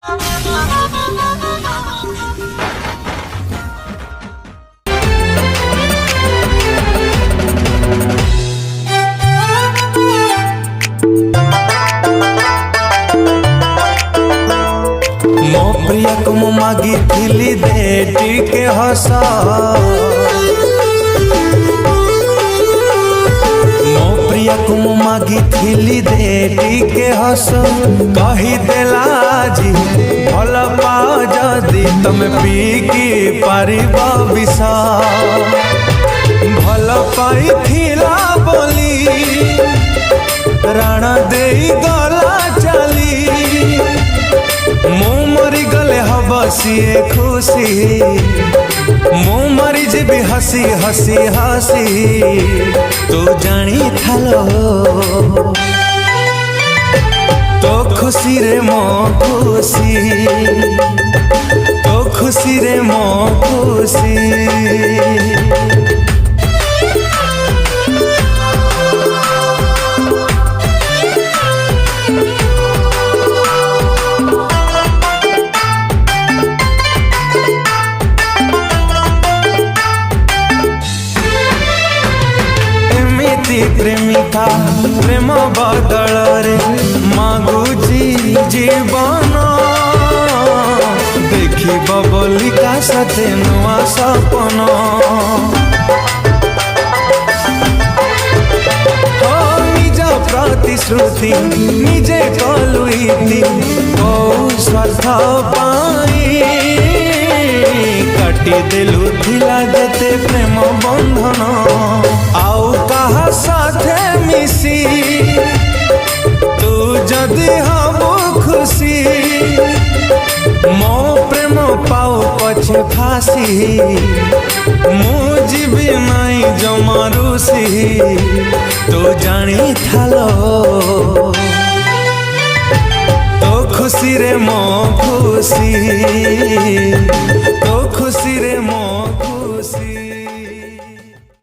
मो प्रिया को मु मागी थिली देटी के हस मो प्रिया को मु मागी थिली देटी के हस कही देला जी भल पाओ जदि तमे पीकी पारिब विष भल पाई थिला बोली राण देई गला चली मु मरी गले हब सीए खुशी मु मरी जीवी हसी हसी हसी तू जानी थालो तो खुशी रे मो खुशी तो खुशी रे मो खुशी। प्रेमिका प्रेम बदल रे मागुची जीवन देखिब बोलिका साथे नुआ सपन निज प्रतिश्रुति निजे कलुईति कौ स्वार्थ पाई काटी देलु थिला जते प्रेम बंधन आउ कहा साथे मिसी तू जदि हबो खुशी मो प्रेम पाओ पछे फासी मु जीवी नाई जमा रुसी तू जानी थालो तो खुशी रे मो खुशी।